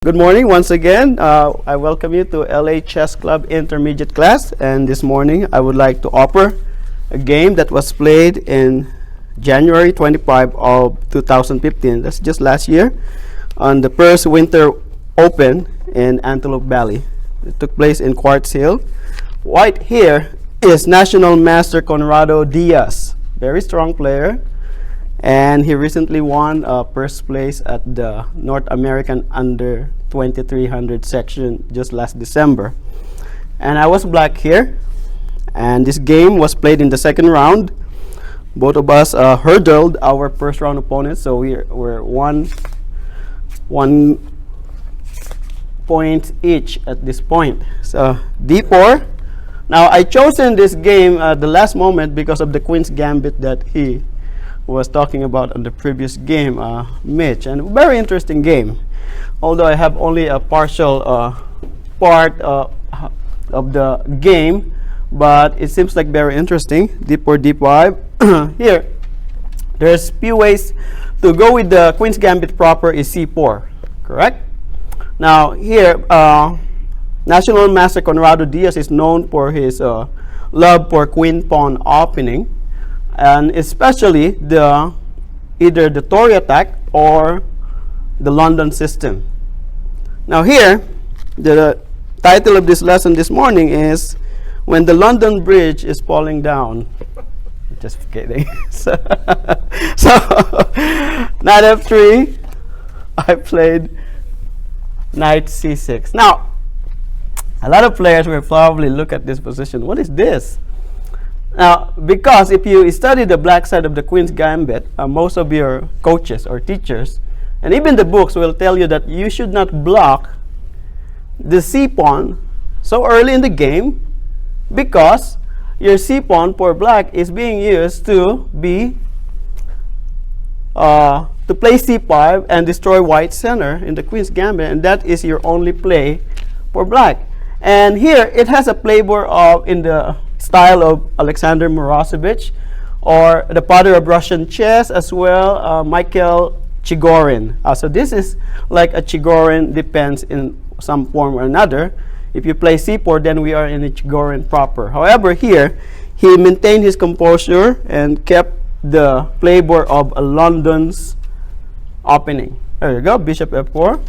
Good morning once again. I welcome you to LA Chess Club Intermediate class, and this morning I would like to offer a game that was played in January 25 of 2015. That's just last year on the first Winter Open in Antelope Valley. It took place in Quartz Hill. White here is National Master Conrado Diaz, very strong player. And he recently won first place at the North American Under 2300 section just last December. And I was black here. And this game was played in the second round. Both of us hurdled our first round opponents. So we're one point each at this point. So D4. Now I chosen this game at the last moment because of the Queen's Gambit that he was talking about on the previous game, Mitch, and very interesting game. Although I have only a partial part of the game, but it seems like very interesting. D4, D5. Here, there's few ways to go with the Queen's Gambit proper is C4, correct? Now here, National Master Conrado Diaz is known for his love for Queen Pawn opening, and especially either the Tory attack or the London system. Now here, the title of this lesson this morning is When the London Bridge is Falling Down. Just kidding. so Knight F3, I played Knight C6. Now, a lot of players will probably look at this position. What is this? Now, because if you study the black side of the Queen's Gambit, most of your coaches or teachers, and even the books will tell you that you should not block the C-pawn so early in the game, because your C-pawn for black is being used to play C5 and destroy white center in the Queen's Gambit, and that is your only play for black. And here it has a playboard of in the style of Alexander Morozevich, or the father of Russian chess as well, Mikhail Chigorin. So this is like a Chigorin defense in some form or another. If you play C4, then we are in a Chigorin proper. However, here he maintained his composure and kept the playboard of a London's opening. There you go, Bishop F4.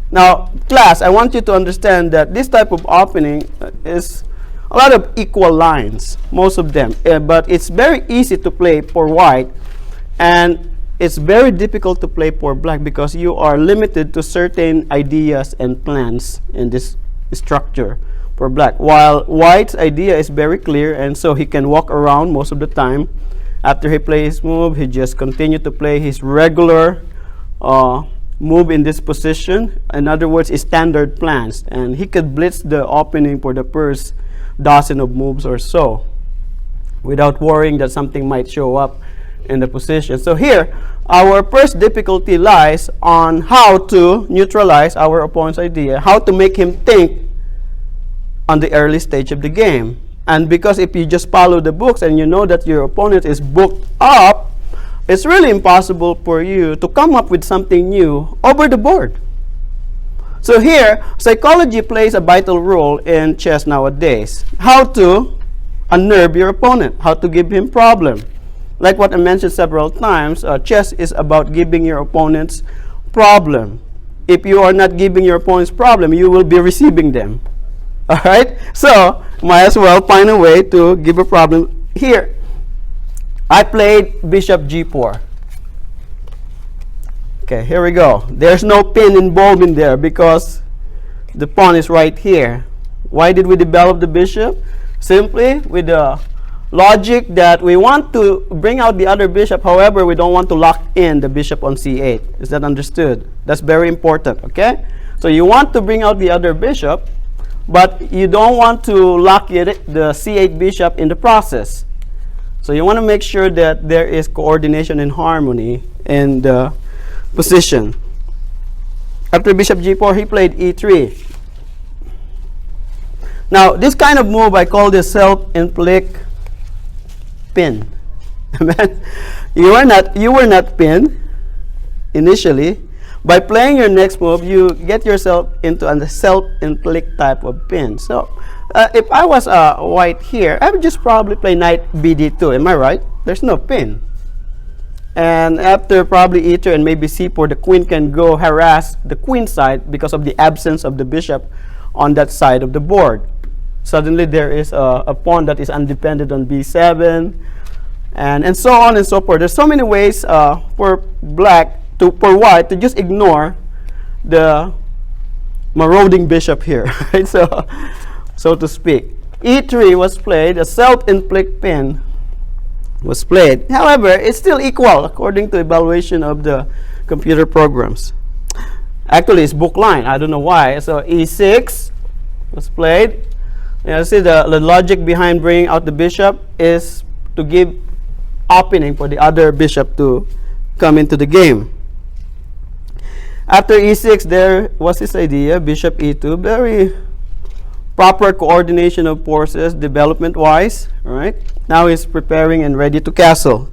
Now, class, I want you to understand that this type of opening is a lot of equal lines, most of them, but it's very easy to play for white, and it's very difficult to play for black because you are limited to certain ideas and plans in this structure for black, while white's idea is very clear, and so he can walk around most of the time. After he plays his move, he just continue to play his regular move in this position. In other words, his standard plans, and he could blitz the opening for the first dozen of moves or so without worrying that something might show up in the position. So here, our first difficulty lies on how to neutralize our opponent's idea, how to make him think on the early stage of the game. And because if you just follow the books and you know that your opponent is booked up, it's really impossible for you to come up with something new over the board. So here, psychology plays a vital role in chess nowadays. How to unnerve your opponent, how to give him problem. Like what I mentioned several times, chess is about giving your opponents problem. If you are not giving your opponents problem, you will be receiving them. All right? So, might as well find a way to give a problem. Here, I played Bishop G4. Okay, here we go. There's no pin involved in there because the pawn is right here. Why did we develop the bishop? Simply with the logic that we want to bring out the other bishop. However, we don't want to lock in the bishop on C8. Is that understood? That's very important, okay? So you want to bring out the other bishop, but you don't want to lock the C8 bishop in the process. So you want to make sure that there is coordination and harmony in the position. After Bishop G4, he played E3. Now, this kind of move, I call this self-inflict pin. You were not pinned initially, by playing your next move, you get yourself into a self-inflict type of pin. So if I was white here, I would just probably play knight bd2. Am I right? There's no pin. And after probably e3 and maybe c4, the queen can go harass the queen side because of the absence of the bishop on that side of the board. Suddenly there is a pawn that is undependent on b7, and so on and so forth. There's so many ways for white to just ignore the marauding bishop here, right? So to speak. e3 was played, a self-inflict pin was played. However, it's still equal according to evaluation of the computer programs. Actually, it's book line. I don't know why. So e6 was played. You see the logic behind bringing out the bishop is to give opening for the other bishop to come into the game. After e6, there was this idea, bishop e2, very proper coordination of forces, development-wise. All right. Now he's preparing and ready to castle.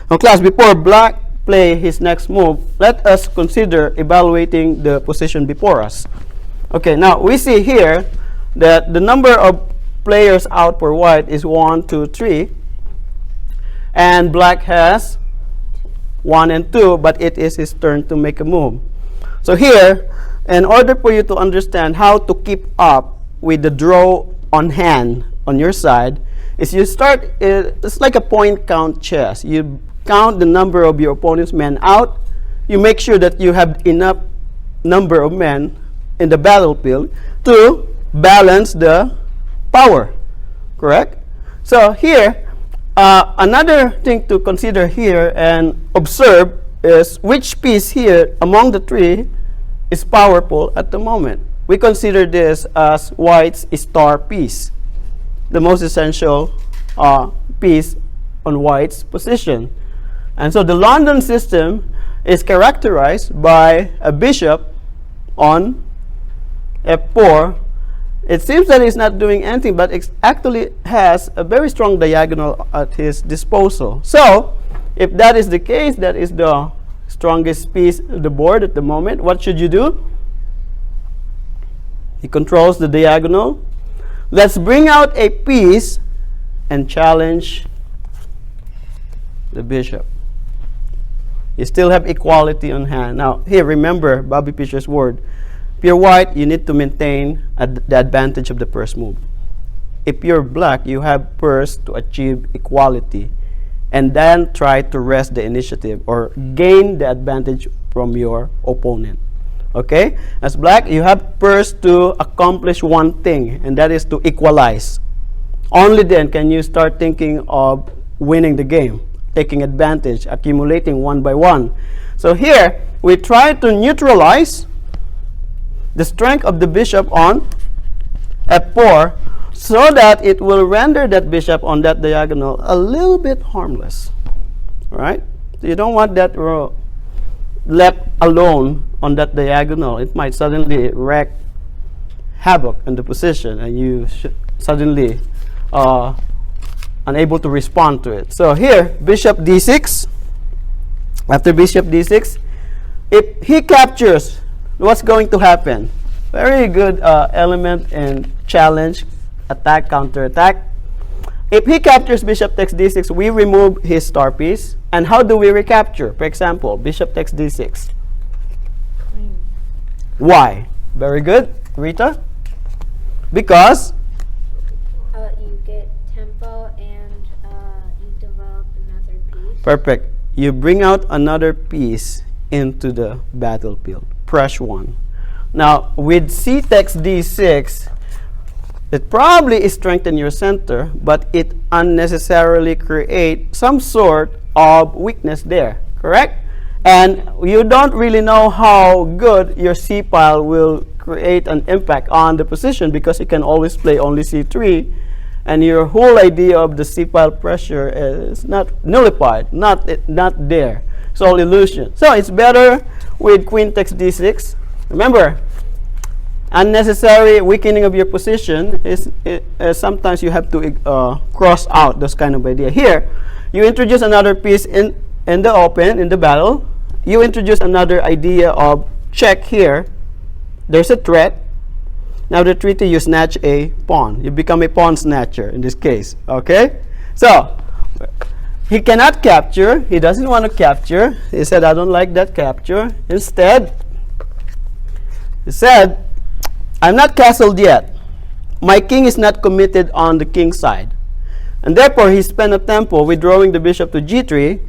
Now, class, before black play his next move, let us consider evaluating the position before us. Okay. Now we see here that the number of players out for white is 1, 2, 3, and black has 1 and 2, but it is his turn to make a move. So here, in order for you to understand how to keep up with the draw on hand on your side, is you start, it's like a point count chess. You count the number of your opponent's men out. You make sure that you have enough number of men in the battlefield to balance the power, correct? So here, another thing to consider here and observe is which piece here among the three is powerful at the moment. We consider this as white's star piece, the most essential piece on white's position. And so the London system is characterized by a bishop on f4. It seems that he's not doing anything, but it actually has a very strong diagonal at his disposal. So if that is the case, that is the strongest piece of the board at the moment, what should you do? He controls the diagonal. Let's bring out a piece and challenge the bishop. You still have equality on hand. Now, here, remember Bobby Fischer's word. If you're white, you need to maintain the advantage of the first move. If you're black, you have first to achieve equality and then try to wrest the initiative or gain the advantage from your opponent. Okay? As black, you have first to accomplish one thing, and that is to equalize. Only then can you start thinking of winning the game, taking advantage, accumulating one by one. So here, we try to neutralize the strength of the bishop on f4 so that it will render that bishop on that diagonal a little bit harmless. All right? So you don't want that row left alone on that diagonal. It might suddenly wreak havoc in the position, and you should suddenly unable to respond to it. So here, bishop d6. After bishop d6, if he captures, what's going to happen? Very good element in challenge, attack, counterattack. If he captures bishop takes d6, we remove his star piece. And how do we recapture? For example, bishop takes d6. Why? Very good, Rita. Because you get tempo and you develop another piece. Perfect. You bring out another piece into the battlefield. Press 1. Now, with c takes d6, it probably strengthens your center, but it unnecessarily creates some sort of weakness there, correct? And you don't really know how good your c file will create an impact on the position, because you can always play only c3, and your whole idea of the c file pressure is not nullified, not there. It's all illusion. So it's better with queen takes d6. Remember, unnecessary weakening of your position is sometimes you have to cross out those kind of idea. Here, you introduce another piece in the open, in the battle. You introduce another idea of check here, there's a threat. Now the treaty, you snatch a pawn. You become a pawn snatcher in this case. Okay? So, he cannot capture. He doesn't want to capture. He said, I don't like that capture. Instead, he said, I'm not castled yet. My king is not committed on the king's side. And therefore, he spent a tempo withdrawing the bishop to g3,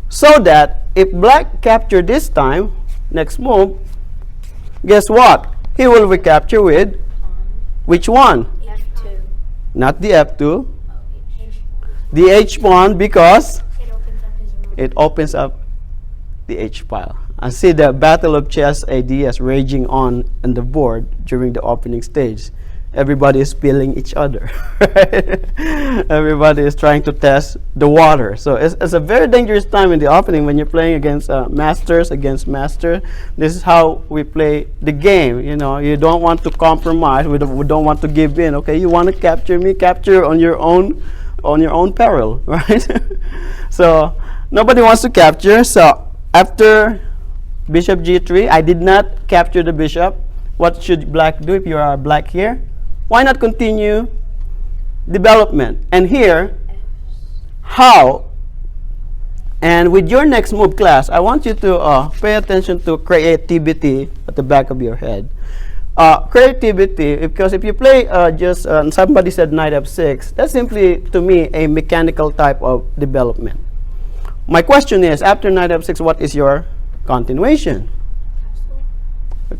so that if black capture this time, next move, guess what? He will recapture with which one? F2. Not the f2, H. the h pawn, because It opens up his room. it opens up the h file. I see the battle of chess ideas raging on the board during the opening stage. Everybody is spilling each other. Everybody is trying to test the water. So it's a very dangerous time in the opening when you're playing against masters against master. This is how we play the game. You know, you don't want to compromise. We don't want to give in. Okay, you want to capture me? Capture on your own peril, right? So nobody wants to capture. So after bishop g3, I did not capture the bishop. What should black do if you are black here? Why not continue development? And here, how? And with your next move class, I want you to pay attention to creativity at the back of your head. Creativity, because if you play somebody said knight f6, that's simply, to me, a mechanical type of development. My question is, after knight f6, what is your continuation?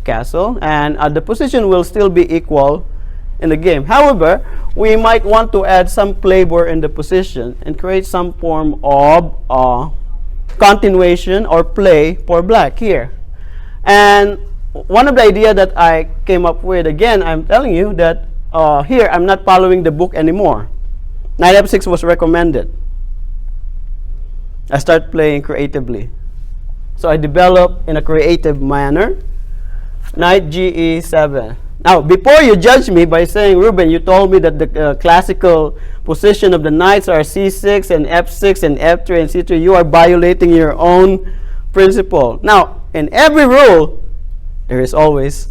Castle. And the position will still be equal in the game. However, we might want to add some flavor in the position and create some form of continuation or play for black here. And one of the ideas that I came up with, again, I'm telling you that here I'm not following the book anymore. Knight f6 was recommended. I start playing creatively. So I develop in a creative manner. Knight ge7. Now, before you judge me by saying, Ruben, you told me that the classical position of the knights are c6 and f6 and f3 and c3, you are violating your own principle. Now, in every rule, there is always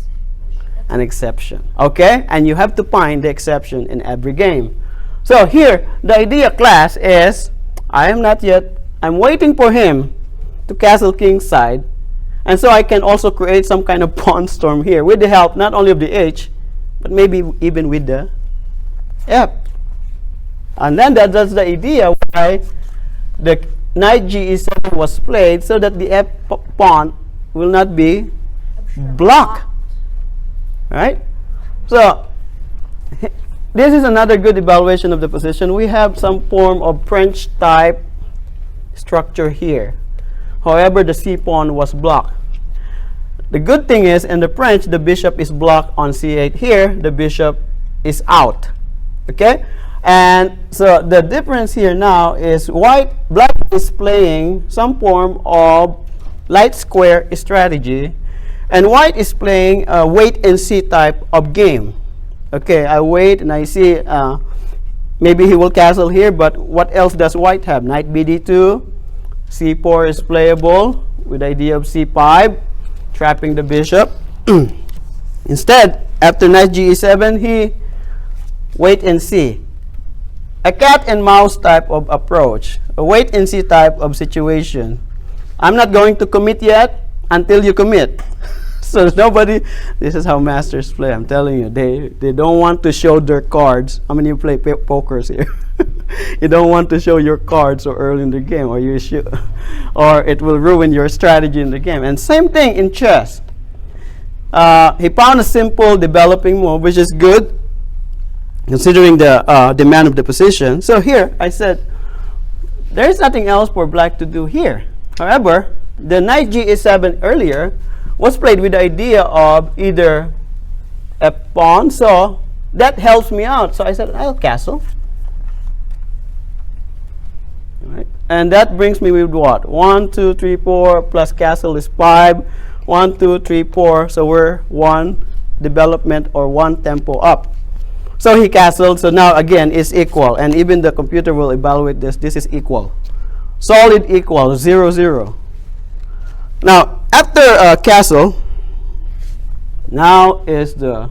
an exception, okay? And you have to find the exception in every game. So here, the idea, class, is I'm waiting for him to castle king's side. And so I can also create some kind of pawn storm here with the help not only of the h, but maybe even with the f. And then that's the idea why the knight ge7 was played, so that the f pawn will not be blocked. Right? So this is another good evaluation of the position. We have some form of French type structure here. However, the c pawn was blocked. The good thing is, in the French, the bishop is blocked on c8. Here, the bishop is out. Okay? And so the difference here now is black is playing some form of light square strategy, and white is playing a wait and see type of game. Okay, I wait and I see maybe he will castle here, but what else does white have? Knight bd2. c4 is playable with the idea of c5, trapping the bishop. Instead, after knight ge7, he wait and see. A cat and mouse type of approach, a wait and see type of situation. I'm not going to commit yet until you commit. So this is how masters play. I'm telling you, they don't want to show their cards. How many of you play pokers here? You don't want to show your cards so early in the game, or it will ruin your strategy in the game. And same thing in chess. He found a simple developing move, which is good considering the demand of the position. So here I said there is nothing else for black to do here. However, the knight ge7 earlier was played with the idea of either a pawn, so that helps me out. So I said I'll castle. Right. And that brings me with what? 1, 2, 3, 4 plus castle is 5. 1, 2, 3, 4. So we're one development or one tempo up. So he castled. So now again it's equal, and even the computer will evaluate this. This is equal, solid equal, 0, 0. Now after castle, Now is the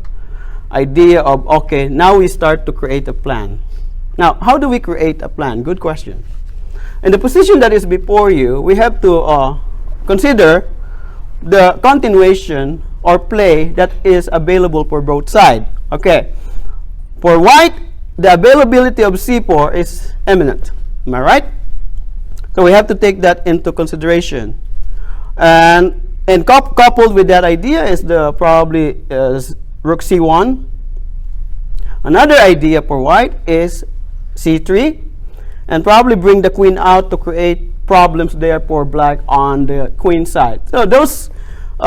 idea of, okay, now we start to create a plan. Now, how do we create a plan? Good question. In the position that is before you, we have to consider the continuation or play that is available for both sides. Okay. For white, the availability of C4 is eminent. Am I right? So we have to take that into consideration. And coupled with that idea is the probably rook C1. Another idea for white is C3, and probably bring the queen out to create problems there for black on the queen side. So those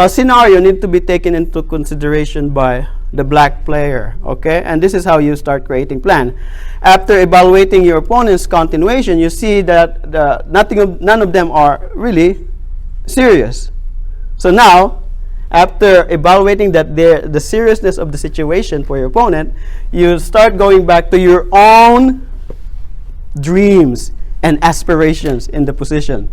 scenario need to be taken into consideration by the black player. Okay, and this is how you start creating plan. After evaluating your opponent's continuation, you see that none of them are really serious. So now, after evaluating that the seriousness of the situation for your opponent, you start going back to your own dreams and aspirations in the position.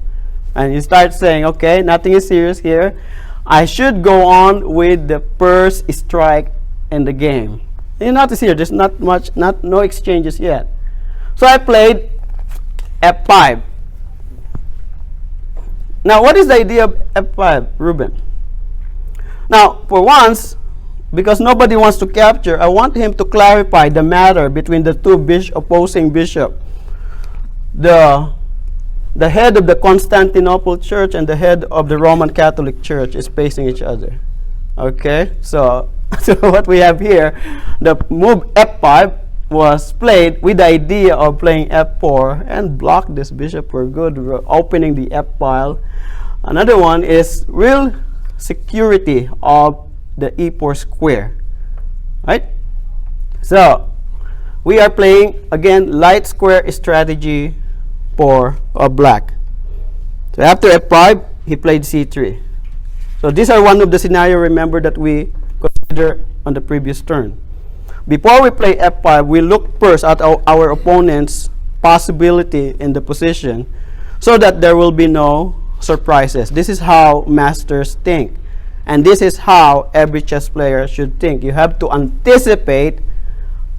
And you start saying, okay, nothing is serious here. I should go on with the first strike in the game. You notice here, there's no exchanges yet. So I played F5. Now, what is the idea of F5, Ruben? Now, for once, because nobody wants to capture, I want him to clarify the matter between the two opposing bishops. The head of the Constantinople Church and the head of the Roman Catholic Church is facing each other. Okay, so what we have here, the move F5 was played with the idea of playing F4 and block this bishop for good, opening the F file. Another one is real security of the E4 square, right? So we are playing again light square strategy for black. So after F5, he played C3. So these are one of the scenario, remember, that we consider on the previous turn. Before we play F5, we look first at our opponent's possibility in the position so that there will be no surprises. This is how masters think. And this is how every chess player should think. You have to anticipate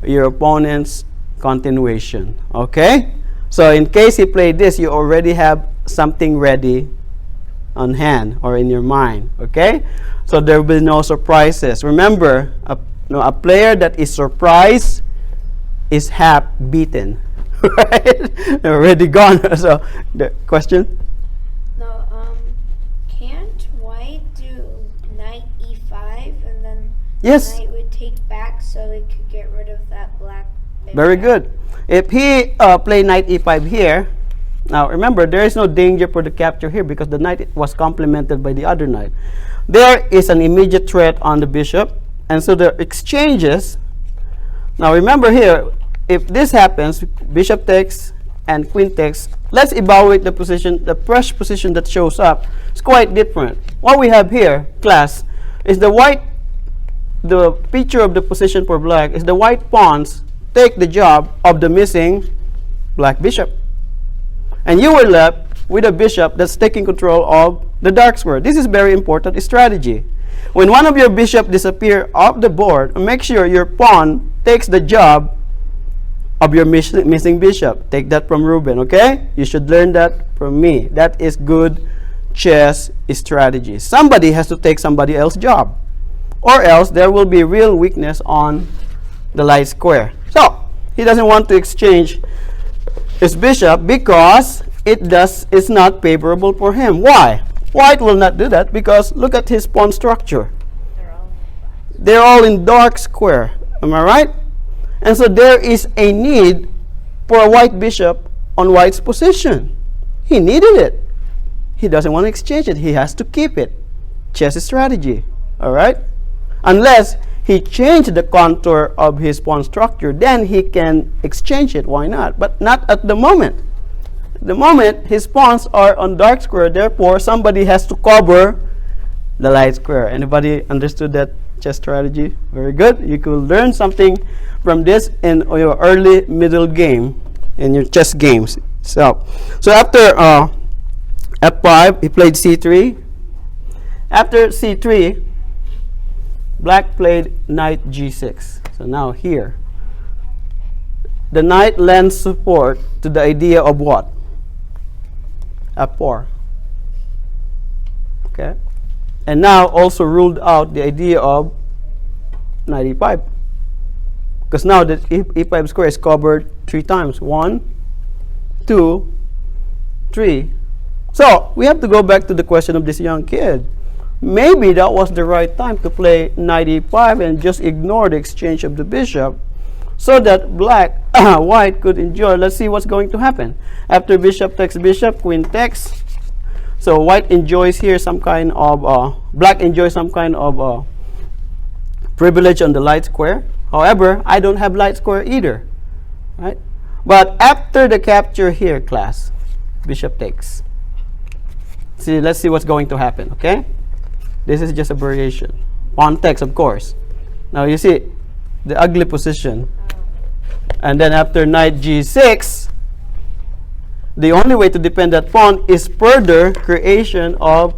your opponent's continuation. Okay? So in case he played this, you already have something ready on hand or in your mind. Okay? So there will be no surprises. Remember, a player that is surprised is half beaten. Right? They're already gone. So the question? No, can't white do knight e5 and then Yes. knight would take back so it could get rid of that black layer? Very good. If he play knight e5 here, now remember, there is no danger for the capture here because the knight was complemented by the other knight. There is an immediate threat on the bishop, and so the exchanges. Now remember here, if this happens, bishop takes and queen takes, let's evaluate the position. The fresh position that shows up is quite different. What we have here, class, is the picture of the position for black is the white pawns take the job of the missing black bishop. And you were left with a bishop that's taking control of the dark square. This is very important strategy. When one of your bishops disappear off the board, make sure your pawn takes the job of your missing bishop. Take that from Ruben, okay? You should learn that from me. That is good chess strategy. Somebody has to take somebody else's job, or else there will be real weakness on the light square. So he doesn't want to exchange his bishop because it's not favorable for him. Why? White will not do that because look at his pawn structure. They're all in dark square. Am I right? And so there is a need for a white bishop on white's position. He needed it. He doesn't want to exchange it. He has to keep it. Chess strategy. All right? Unless he changed the contour of his pawn structure, then he can exchange it. Why not? But not at the moment. At the moment, his pawns are on dark square. Therefore, somebody has to cover the light square. Anybody understood that chess strategy? Very good. You could learn something from this in your early middle game, in your chess games. So after F5, he played C3. After C3, Black played knight g6. So now here, the knight lends support to the idea of what? F4. Okay. And now also ruled out the idea of knight e5. Because now the e5 square is covered 3 times. 1, 2, 3. So we have to go back to the question of this young kid. Maybe that was the right time to play knight e5 and just ignore the exchange of the bishop, so that white could enjoy. Let's see what's going to happen. After bishop takes bishop, queen takes. So white enjoys here some kind of, black enjoys some kind of privilege on the light square. However, I don't have light square either, right? But after the capture here, class, bishop takes. See, let's see what's going to happen, okay? This is just a variation. Pawn takes, of course. Now you see the ugly position. And then after knight g6, the only way to defend that pawn is further creation of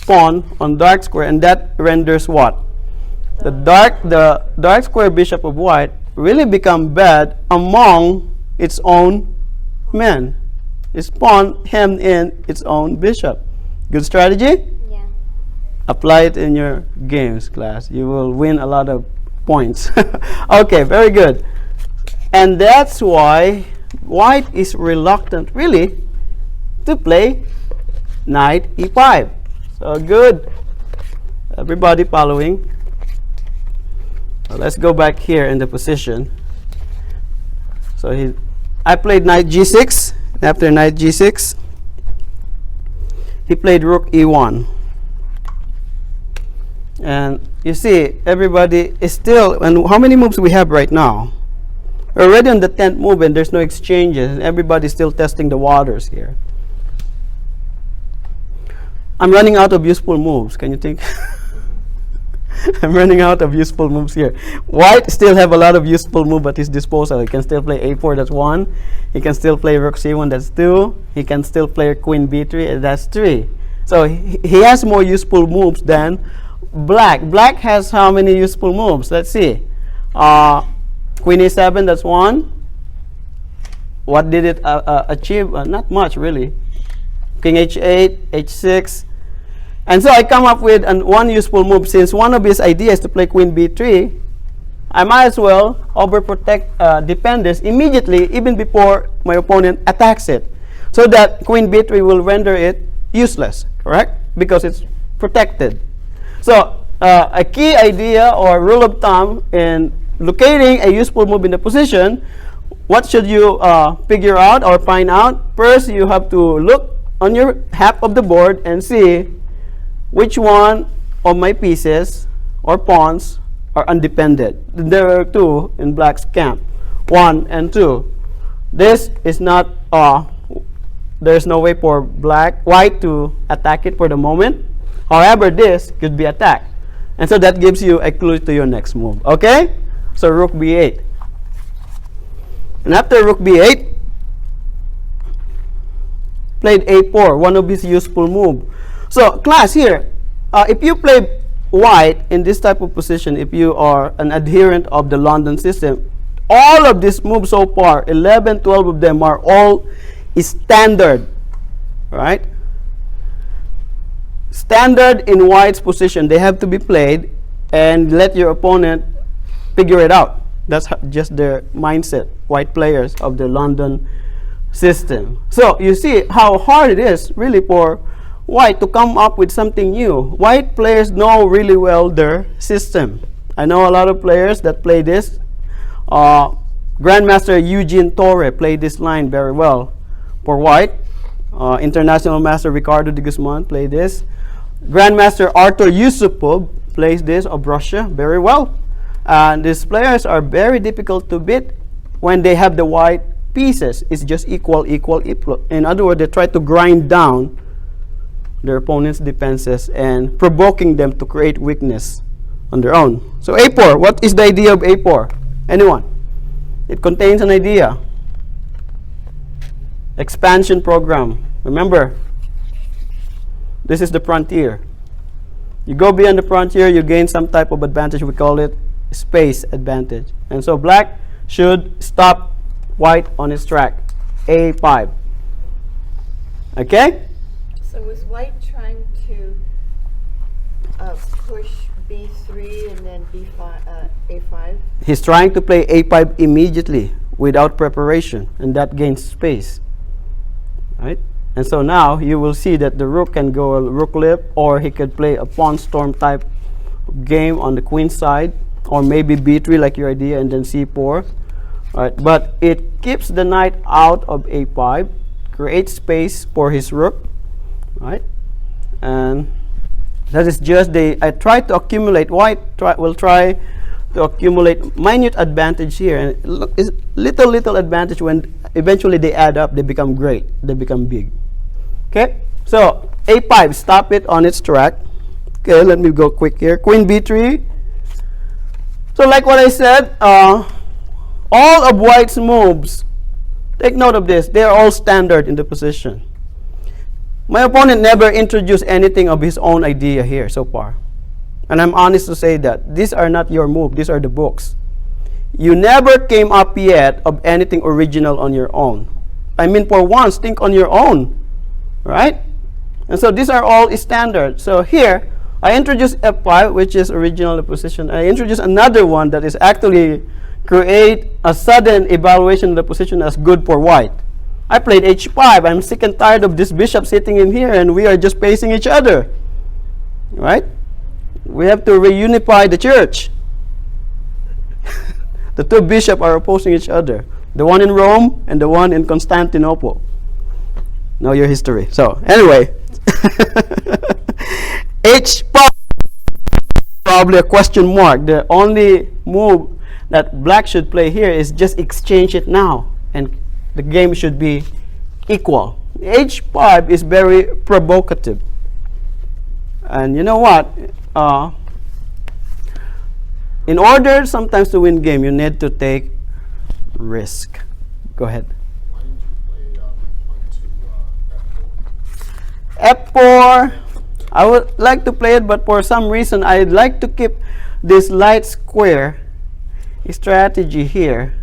pawn on dark square, and that renders what? The dark square bishop of white really become bad among its own men. Its pawn hemmed in its own bishop. Good strategy? Yeah. Apply it in your games, class. You will win a lot of points. Okay, very good. And that's why white is reluctant really to play knight e5. So good. Everybody following? Well, let's go back here in the position. So I played knight g6. After knight g6, he played rook e1. And you see, everybody is still, and how many moves we have right now? We're already on the 10th move and there's no exchanges, and everybody's still testing the waters here. I'm running out of useful moves. Can you think? I'm running out of useful moves here. White still have a lot of useful moves at his disposal. He can still play a4, that's 1. He can still play rook c1, that's 2. He can still play queen b3, and that's 3. So he has more useful moves than black. Black has how many useful moves? Let's see. Queen e7, that's 1. What did it achieve? Not much, really. King h8, h6. And so I come up with one useful move. Since one of his ideas is to play queen b3, I might as well overprotect, defend this immediately, even before my opponent attacks it, so that queen b3 will render it useless, correct? Because it's protected. So a key idea or rule of thumb in locating a useful move in the position, what should you figure out or find out? First, you have to look on your half of the board and see which one of my pieces or pawns are undefended. There are 2 in black's camp, 1 and 2. This is not, there's no way for white to attack it for the moment. However, this could be attacked. And so that gives you a clue to your next move. Okay? So rook b8. And after rook b8, played a4, one of his useful moves. So class here, if you play white in this type of position, if you are an adherent of the London system, all of these moves so far, 11, 12 of them are all standard, right? Standard in white's position. They have to be played and let your opponent figure it out. That's just their mindset, white players of the London system. So you see how hard it is really for white to come up with something new. White players know really well their system. I know a lot of players that play this. Grandmaster Eugene Torre played this line very well for white. International Master Ricardo de Guzman played this. Grandmaster Arthur Yusupov plays this of Russia very well. And these players are very difficult to beat when they have the white pieces. It's just equal, equal, equal. In other words, they try to grind down their opponent's defenses and provoking them to create weakness on their own. So a4, what is the idea of a4? Anyone? It contains an idea. Expansion program. Remember, this is the frontier. You go beyond the frontier, you gain some type of advantage. We call it space advantage. And so black should stop white on its track. A5. Okay? So was white trying to push B3 and then B5, A5? He's trying to play A5 immediately without preparation, and that gains space. Right? And so now you will see that the rook can go a rook lip, or he could play a pawn storm type game on the queen side, or maybe B3 like your idea, and then C4. Right? But it keeps the knight out of A5, creates space for his rook. Right? And that is just I try to accumulate, white will try to accumulate minute advantage here, and it's little advantage. When eventually they add up, they become great, they become big. Okay, so A5, stop it on its track. Okay, let me go quick here. Queen B3. So like what I said, all of white's moves, take note of this, they are all standard in the position. My opponent never introduced anything of his own idea here so far. And I'm honest to say that these are not your move, these are the books. You never came up yet of anything original on your own. I mean, for once, think on your own, right? And so these are all standard. So here, I introduced F5, which is original position. I introduced another one that is actually create a sudden evaluation of the position as good for white. I played H5. I'm sick and tired of this bishop sitting in here, and we are just facing each other, right? We have to reunify the church. The two bishops are opposing each other. The one in Rome and the one in Constantinople. Know your history. So, anyway. H5. Probably a question mark. The only move that black should play here is just exchange it now. And the game should be equal. H5 is very provocative. And you know what? In order sometimes to win game, you need to take risk. Go ahead. Why didn't you play pawn to F4. I would like to play it, but for some reason, I'd like to keep this light square strategy here.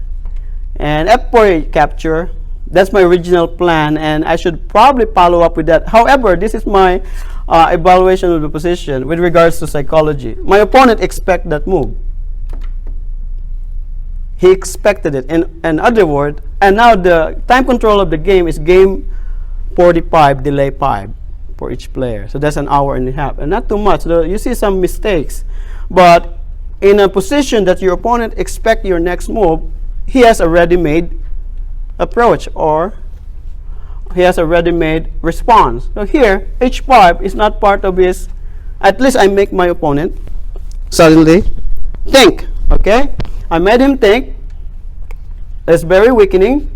And F4 capture. That's my original plan, and I should probably follow up with that. However, this is my evaluation of the position with regards to psychology. My opponent expected that move. He expected it. In other words, and now the time control of the game is game 45, delay 5 for each player. So that's an hour and a half, and not too much. So you see some mistakes, but in a position that your opponent expects your next move, he has a ready-made approach, or he has a ready-made response. So here, H5 is not part of his. At least I make my opponent suddenly think. Okay, I made him think. It's very weakening.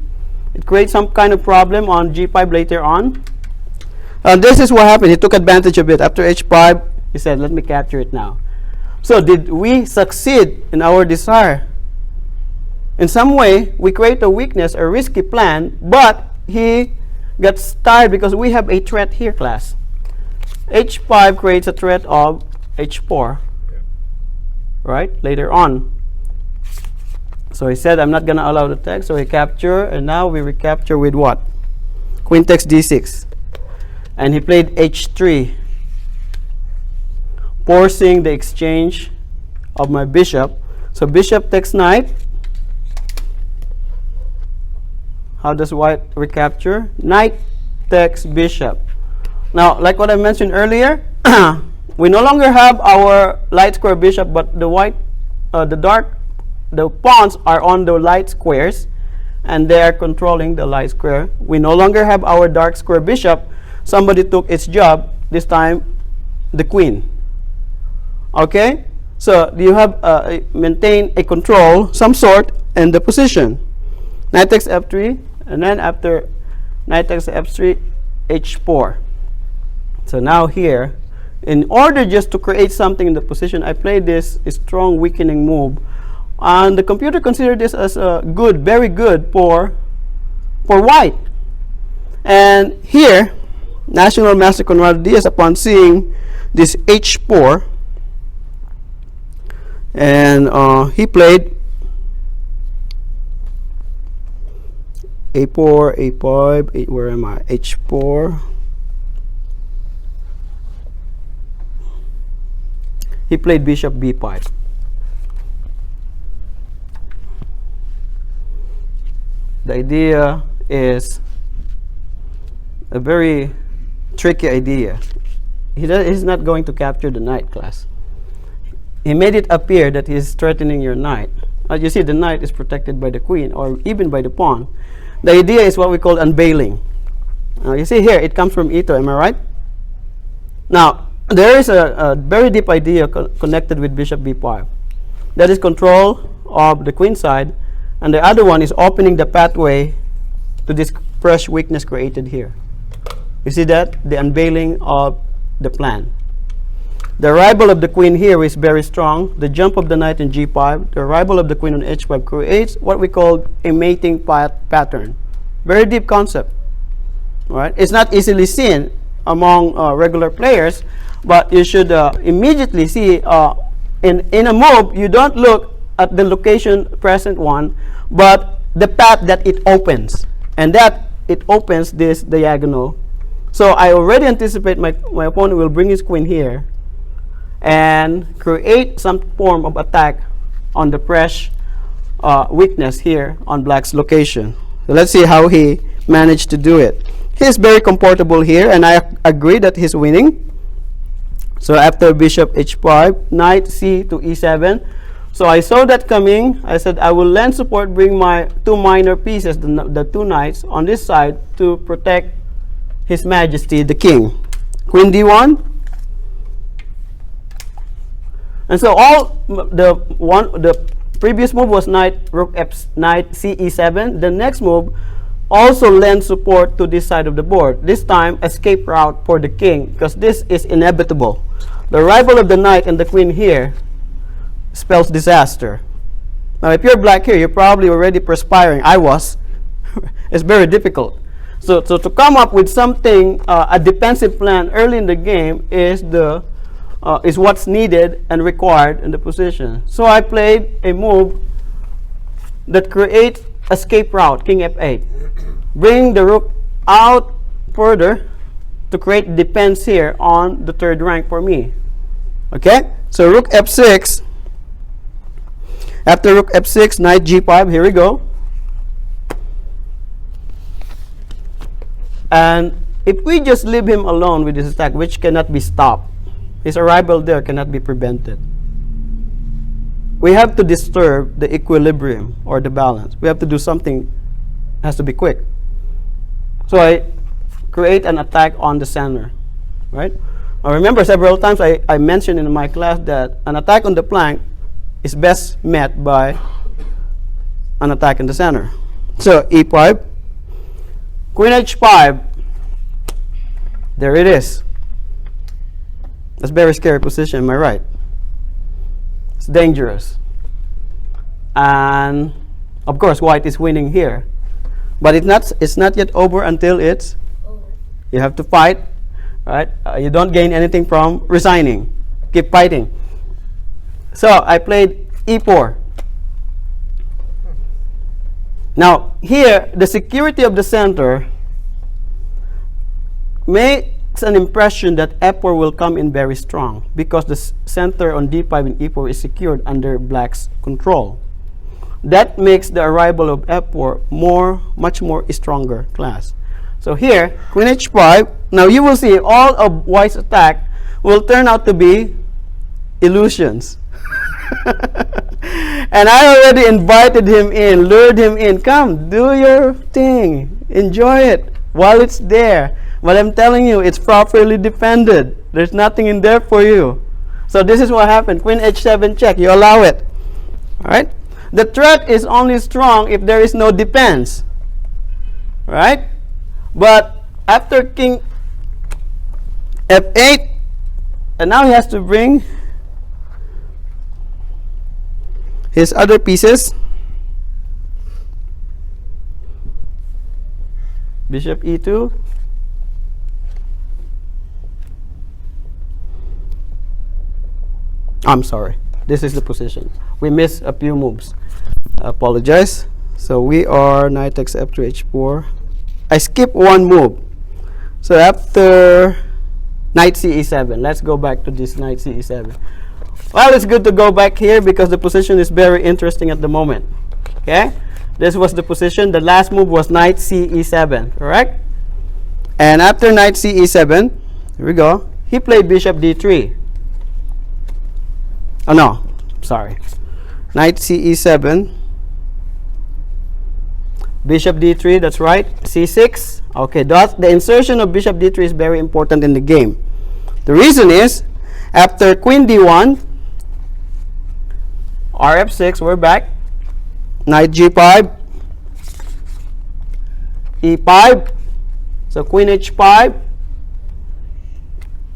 It creates some kind of problem on G5 later on. This is what happened. He took advantage of it. After H5, he said, "Let me capture it now." So did we succeed in our desire? In some way, we create a weakness, a risky plan, but he gets tired because we have a threat here, class. H5 creates a threat of H4, right, later on. So he said, I'm not going to allow the text, so he capture, and now we recapture with what? Queen takes D6. And he played H3, forcing the exchange of my bishop. So bishop takes knight. How does white recapture? Knight takes bishop. Now, like what I mentioned earlier, we no longer have our light square bishop, but the white, the pawns are on the light squares, and they are controlling the light square. We no longer have our dark square bishop. Somebody took its job, this time the queen. Okay? So you have maintain a control, some sort, in the position. Knight takes F3, and then after knight takes F3, H4. So now here, in order just to create something in the position, I played this strong weakening move. And the computer considered this as good, very good for white. And here, National Master Conrado Diaz, upon seeing this h4, and he played a4, a5, where am I? h4. He played bishop b5. The idea is a very tricky idea. He's not going to capture the knight, class. He made it appear that he's threatening your knight. As you see, the knight is protected by the queen or even by the pawn. The idea is what we call unveiling. You see here, it comes from e2, am I right? Now, there is a very deep idea connected with bishop b5. That is control of the queen side, and the other one is opening the pathway to this fresh weakness created here. You see that? The unveiling of the plan. The arrival of the queen here is very strong. The jump of the knight in g5, the arrival of the queen on h5 creates what we call a mating pattern. Very deep concept. All right? It's not easily seen among regular players, but you should immediately see in a move, you don't look at the location present one, but the path that it opens, and that it opens this diagonal. So I already anticipate my opponent will bring his queen here and create some form of attack on the fresh weakness here on black's location. So let's see how he managed to do it. He's very comfortable here, and I agree that he's winning. So after bishop h5, knight c to e7. So I saw that coming. I said I will lend support, bring my two minor pieces, the two knights on this side to protect His Majesty the King. Queen d1. And so all the previous move was knight c e7. The next move also lends support to this side of the board. This time escape route for the king, because this is inevitable. The arrival of the knight and the queen here spells disaster. Now if you're black here, you're probably already perspiring. I was. It's very difficult. So to come up with something, a defensive plan early in the game is what's needed and required in the position. So I played a move that creates escape route, king f8. Bring the rook out further to create defense here on the third rank for me. Okay, so rook f6. After rook f6, knight g5, here we go. And if we just leave him alone with this attack, which cannot be stopped, his arrival there cannot be prevented. We have to disturb the equilibrium or the balance. We have to do something, has to be quick. So I create an attack on the center, right? I remember several times I mentioned in my class that an attack on the flank is best met by an attack in the center. So e5, queen h5, there it is. That's a very scary position, am I right? It's dangerous. And of course white is winning here. But it's not yet over until it's over. You have to fight, right? You don't gain anything from resigning. Keep fighting. So I played e4. Now here, the security of the center makes an impression that f4 will come in very strong because the center on d5 and e4 is secured under black's control. That makes the arrival of f4 much more stronger class. So here, queen h5. Now you will see all of white's attack will turn out to be illusions. And I already invited him in, lured him in. Come, do your thing. Enjoy it while it's there. But I'm telling you, it's properly defended. There's nothing in there for you. So this is what happened. Queen h7 check. You allow it. All right? The threat is only strong if there is no defense. Right? But after king f8, and now he has to bring his other pieces. Bishop e2. I'm sorry. This is the position. We missed a few moves. I apologize. So we are knight takes f3 h4. I skip one move. So after knight c e7, let's go back to this knight c e7. Well, it's good to go back here because the position is very interesting at the moment. Okay? This was the position. The last move was knight c e7, correct? And after knight c e7, here we go. He played bishop d3. Oh no, sorry. Knight c e7. Bishop d3, that's right. c6. Okay, the insertion of bishop d3 is very important in the game. The reason is, after queen d1, rf6, we're back. Knight g5. e5. So queen h5.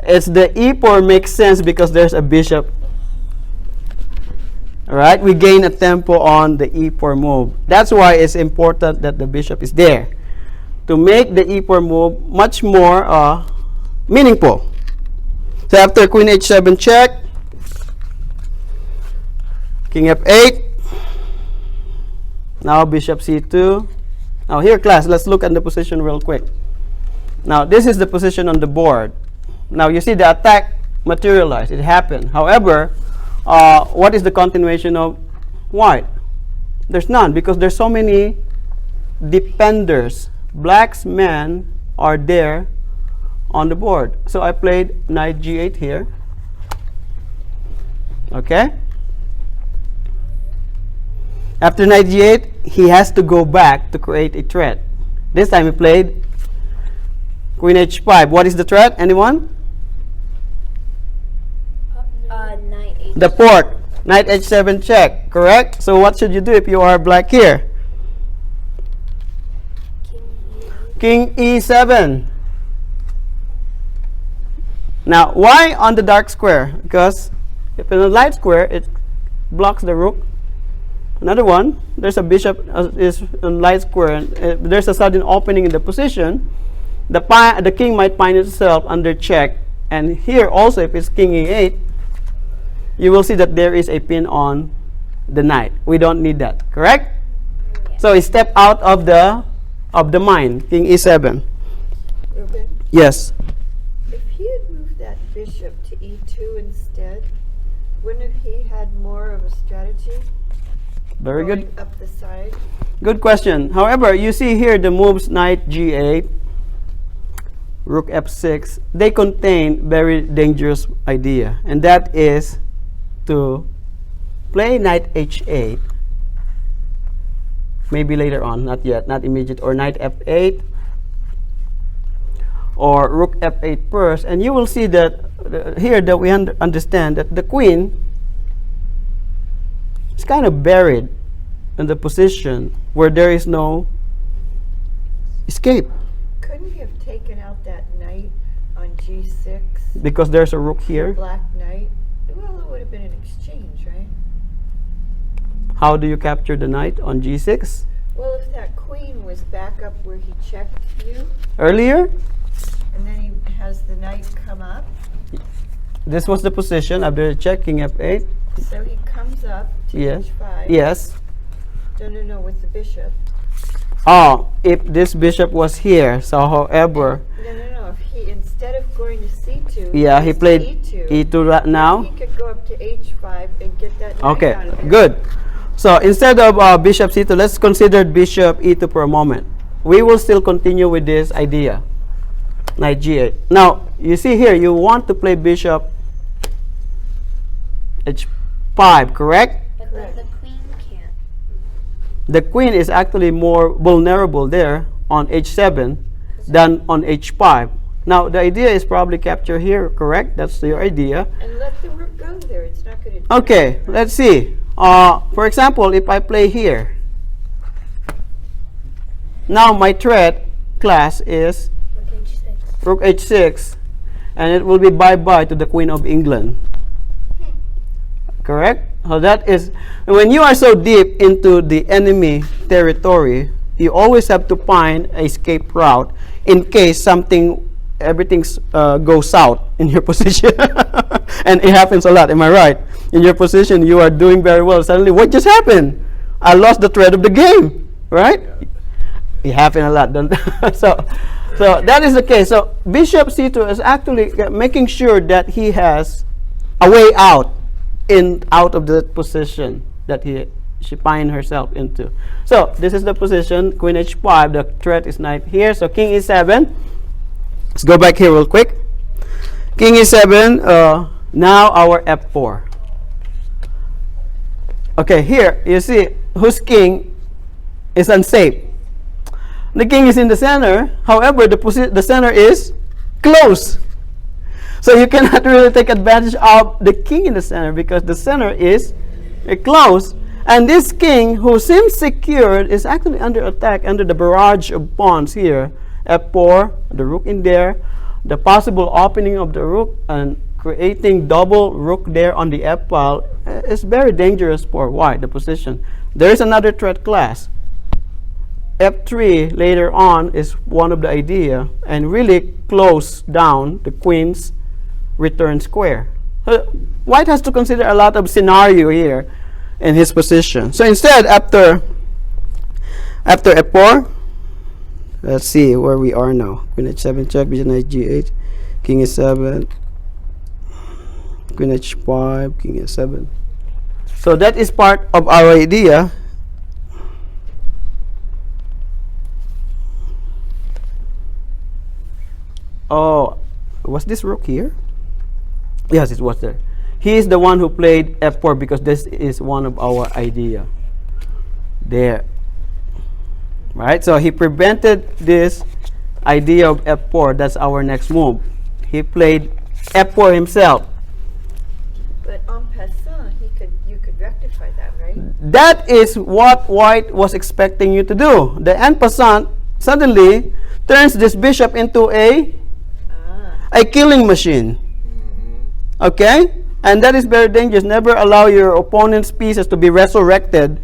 It's the e4 makes sense because there's a bishop. Alright, we gain a tempo on the e4 move. That's why it's important that the bishop is there to make the e4 move much more meaningful. So after queen h7 check, king f8, now bishop c2. Now here class, let's look at the position real quick. Now this is the position on the board. Now you see the attack materialize, it happened. However, what is the continuation of white? There's none because there's so many defenders. Black's men are there on the board. So I played knight g8 here. Okay? After knight g8, he has to go back to create a threat. This time he played queen h5. What is the threat? Anyone? Knight h7. The fork. Knight h7 check. Correct? So what should you do if you are black here? King e7. Now, why on the dark square? Because if in a light square, it blocks the rook. Another one, there's a bishop is in light square, and there's a sudden opening in the position. The king might find itself under check. And here also, if it's king e8, you will see that there is a pin on the knight. We don't need that, correct? Yeah. So he stepped out of the mine, king e7. Ruben, Yes. if he had moved that bishop to e2 instead, wouldn't have he had more of a strategy? Very good. Going up the side? Good question. However, you see here the moves knight g8, rook f6, they contain very dangerous idea, and that is to play knight h8, maybe later on, not yet, not immediate, or knight f8, or rook f8 first, and you will see that here that we understand that the queen is kind of buried in the position where there is no escape Couldn't he have taken out that knight on g6? because there's a rook here. Black knight? Well, it would have been an exchange, right? How do you capture the knight on g6? Well, if that queen was back up where he checked you, Earlier, and then he has the knight come up, this was the position after checking f8. so he comes up to Yes. h5. Yes. No, with the bishop. Oh, if this bishop was here, so however, No. If he, instead of going to c2, yeah, he goes to played e2, e2 right now. he could go up to h5 and get that knight Okay, out of it. good. So instead of bishop c2, let's consider bishop e2 for a moment. We will still continue with this idea. Knight g8. Now, you see here, you want to play bishop h5, correct? But then the queen can't. The queen is actually more vulnerable there on h7 than on h5. Now, the idea is probably capture here, correct? That's your idea. And let the rook go there. It's not going to. Okay, let's see. For example, if I play here, now my threat class is Rook h6. rook h6, and it will be bye-bye to the Queen of England. Correct? So that is, when you are so deep into the enemy territory, you always have to find a escape route in case everything goes south in your position. And it happens a lot, am I right? In your position, you are doing very well. Suddenly, what just happened? I lost the thread of the game, right? It happened a lot. So that is the case. So bishop c2 is actually making sure that he has a way out of the position that she find herself into. So this is the position, queen h5. The threat is knight here. So king e7. Let's go back here real quick. King e7. Now our f4. Okay, here you see whose king is unsafe. The king is in the center. However, the center is close. So you cannot really take advantage of the king in the center because the center is close. And this king, who seems secured, is actually under attack, under the barrage of pawns here. f4, the rook in there, the possible opening of the rook and creating double rook there on the f file is very dangerous for white, the position. There is another threat class. f3 later on is one of the idea and really close down the queen's return square. White has to consider a lot of scenario here in his position. So instead, after f4, let's see where we are now. Queen h7 check, bishop knight g8, king e7, queen h5, king e7. So that is part of our idea. Oh, was this rook here? Yes, it was there. He is the one who played f4 because this is one of our idea. There. Right? So he prevented this idea of f4. That's our next move. He played f4 himself. But en passant, you could rectify that, right? That is what white was expecting you to do. The en passant suddenly turns this bishop into a killing machine. Okay? And that is very dangerous. Never allow your opponent's pieces to be resurrected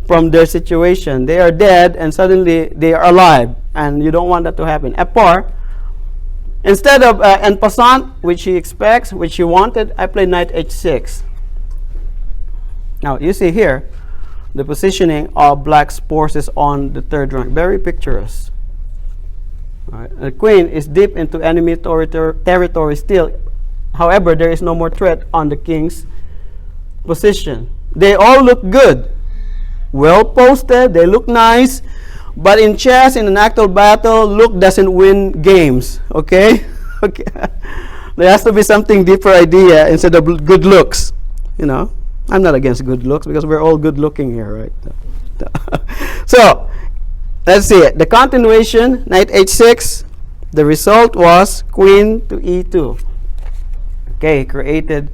from their situation. They are dead and suddenly they are alive. And you don't want that to happen. f4. Instead of en passant, which he expects, which he wanted, I play knight h6. Now, you see here, the positioning of black's forces on the third rank. Very picturesque. Right. The queen is deep into enemy territory still. However, there is no more threat on the king's position. They all look good. Well posted, they look nice. But in chess, in an actual battle, look doesn't win games. Okay? Okay. There has to be something deeper idea instead of good looks. You know? I'm not against good looks because we're all good looking here, right? So, let's see it. The continuation, knight h6. The result was queen to e2. Okay, created.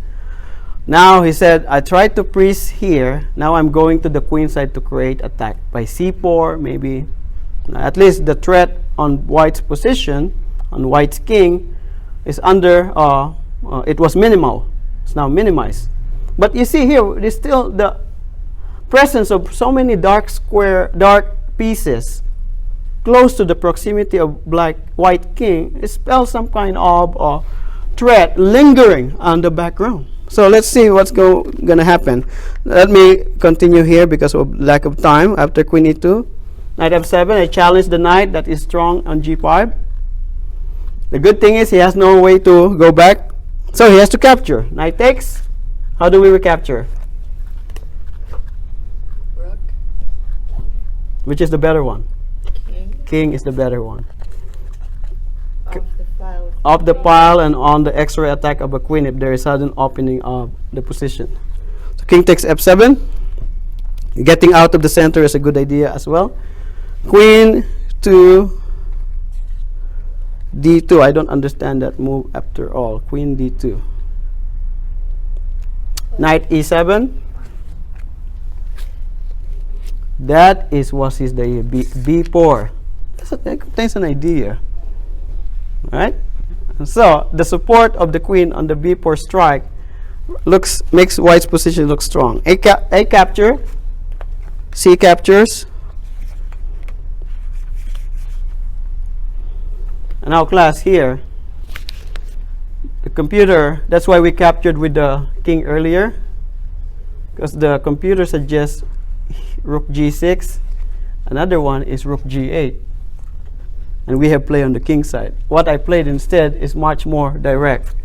Now he said, I tried to freeze here. Now I'm going to the queen side to create attack by c4, maybe. At least the threat on white's position, on white's king, is under. It was minimal. It's now minimized. But you see here, there's still the presence of so many dark pieces close to the proximity of white king. It spells some kind of threat lingering on the background. So let's see what's gonna happen. Let me continue here because of lack of time. After queen e2, knight f7, I challenge the knight that is strong on g5. The good thing is he has no way to go back, so he has to capture. Knight takes. How do we recapture? Rook. Which is the better one? King. King is the better one. Off the file. Off the pile and on the X-ray attack of a queen if there is sudden opening of the position. So king takes f7. Getting out of the center is a good idea as well. Queen to d2. I don't understand that move after all. Queen d2. Knight e7. That is what is the b4. That contains an idea. Right? So the support of the queen on the b4 strike makes white's position look strong. A capture, C captures. And now class here, computer, that's why we captured with the king earlier, because the computer suggests rook g6. Another one is rook g8. And we have play on the king side. What I played instead is much more direct.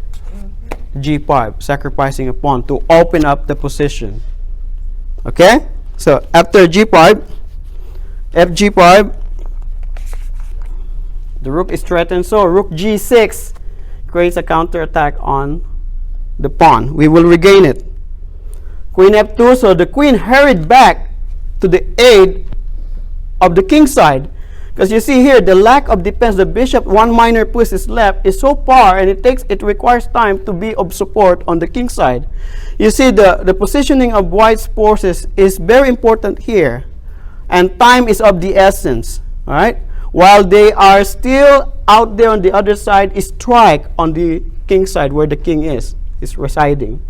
G5, sacrificing a pawn to open up the position. Okay? So after G5, FG5, the rook is threatened. So rook G6 creates a counterattack on the pawn. We will regain it. Queen F2, so the queen hurried back to the aid of the king side. Because you see here, the lack of defense, the bishop, one minor push is left, is so far, and it requires time to be of support on the king side. You see, the positioning of white's forces is very important here, and time is of the essence. All right, while they are still out there on the other side, strike on the king side where the king is residing.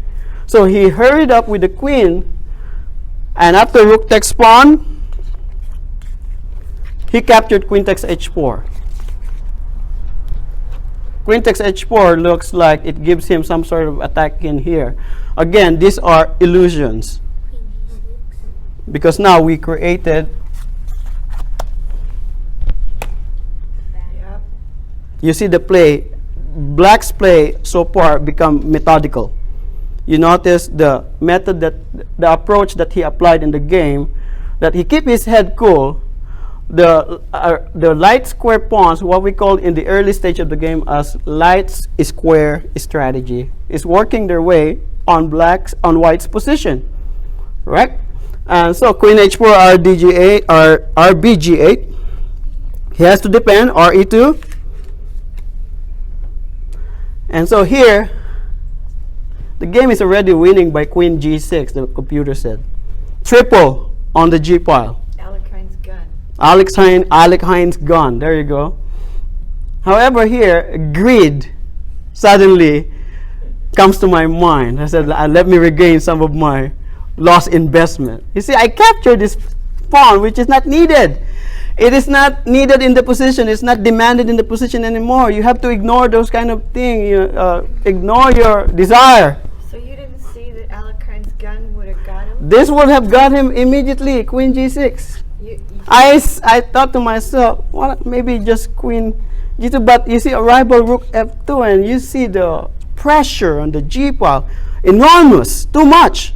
So he hurried up with the queen, and after rook takes pawn, he captured queen takes h4. Queen takes h4 looks like it gives him some sort of attack in here. Again, these are illusions. Because now we created. Yep. You see the play. Black's play so far become methodical. You notice the method the approach that he applied in the game, that he keep his head cool. The light square pawns, what we call in the early stage of the game as light square strategy, is working their way on white's position, right? And so queen h4, rdg8, rbg8. He has to defend re2, and so here the game is already winning by queen g6. The computer said triple on the g file. Alex Hines gone. There you go. However, here greed suddenly comes to my mind. I said, let me regain some of my lost investment. You see, I captured this pawn, which is not needed. It is not needed in the position. It's not demanded in the position anymore. You have to ignore those kind of things. Ignore your desire. So you didn't see that Alex Hines' gun would have got him? This would have got him immediately. Queen g6. I thought to myself, well, maybe just queen g2, but you see a rival rook f2, and you see the pressure on the g file, enormous, too much.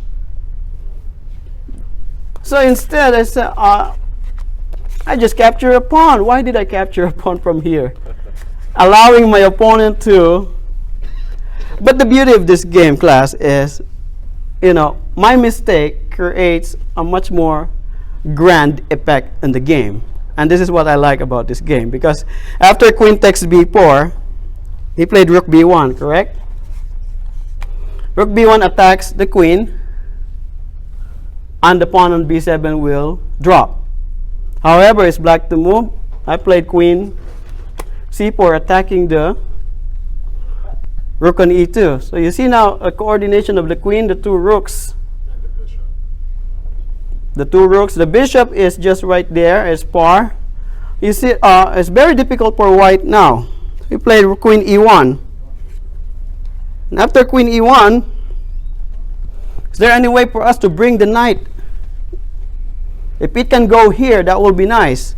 So instead, I said, I just capture a pawn. Why did I capture a pawn from here? Allowing my opponent to. But the beauty of this game, class, is, my mistake creates a much more grand effect in the game. And this is what I like about this game, because after queen takes b4, he played rook b1, correct? Rook b1 attacks the queen, and the pawn on b7 will drop. However, it's black to move. I played queen c4, attacking the rook on e2. So you see now a coordination of the queen, the two rooks. The two rooks. The bishop is just right there as par. You see, it's very difficult for white now. We played queen e1. And after queen e1, is there any way for us to bring the knight? If it can go here, that will be nice.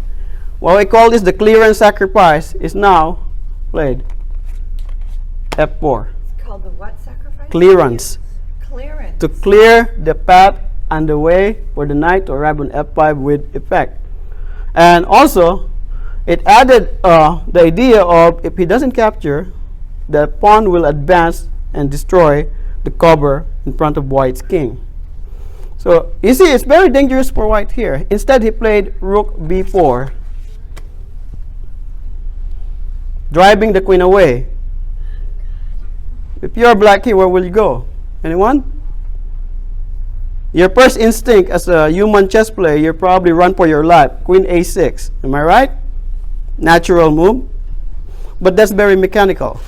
What we call this the clearance sacrifice is now played. F4. It's called the what sacrifice? Clearance. Clearance. To clear the path and the way for the knight to arrive on f5 with effect. And also, it added the idea of if he doesn't capture, the pawn will advance and destroy the cover in front of white's king. So you see, it's very dangerous for white here. Instead, he played rook b4, driving the queen away. If you're black here, where will you go? Anyone? Your first instinct as a human chess player, you probably run for your life. Queen a6. Am I right? Natural move. But that's very mechanical.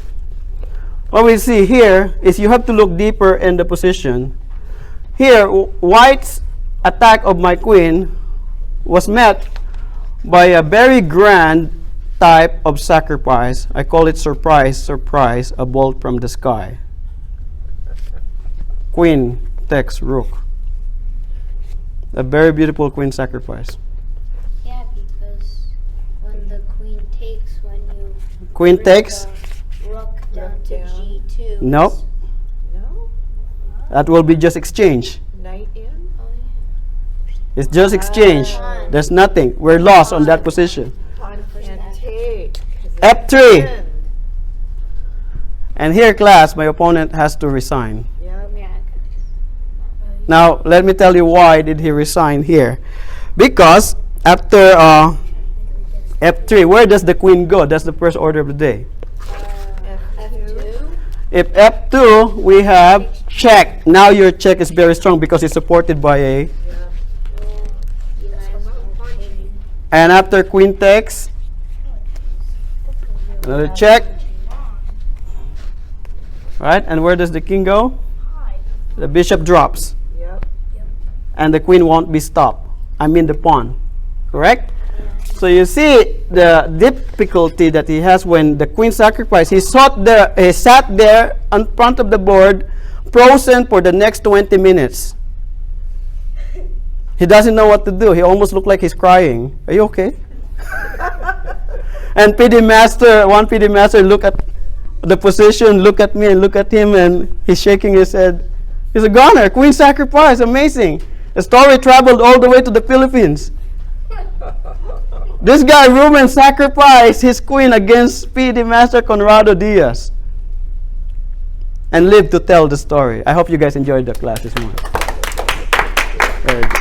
What we see here is you have to look deeper in the position. Here, white's attack of my queen was met by a very grand type of sacrifice. I call it surprise, surprise, a bolt from the sky. Queen takes rook. A very beautiful queen sacrifice. Yeah, because when the queen takes, when you Queen bring takes? the rook down to down. G2. Nope. No? That will be just exchange. Knight in? Oh, yeah. It's just exchange. There's nothing. We're lost on that position. Pawn can't take. 'cause it's F3. pinned. And here, class, my opponent has to resign. Yep. Yeah. Now, let me tell you why did he resign here. Because after F3, where does the queen go? That's the first order of the day. F2. If F2, we have check. Now your check is very strong because it's supported by a. Yep. You might as well take. And after queen takes, another check. Right? And where does the king go? The bishop drops. Yep. And the queen won't be stopped. I mean the pawn. Correct? So you see the difficulty that he has when the queen sacrificed. He sat there in front of the board, frozen for the next 20 minutes. He doesn't know what to do. He almost looked like he's crying. Are you okay? And one PD master look at the position, look at me and look at him, and he's shaking his head. He's a goner. Queen sacrifice. Amazing. The story traveled all the way to the Philippines. This guy, Ruben, sacrificed his queen against PD Master Conrado Diaz and lived to tell the story. I hope you guys enjoyed the class this morning. Very good.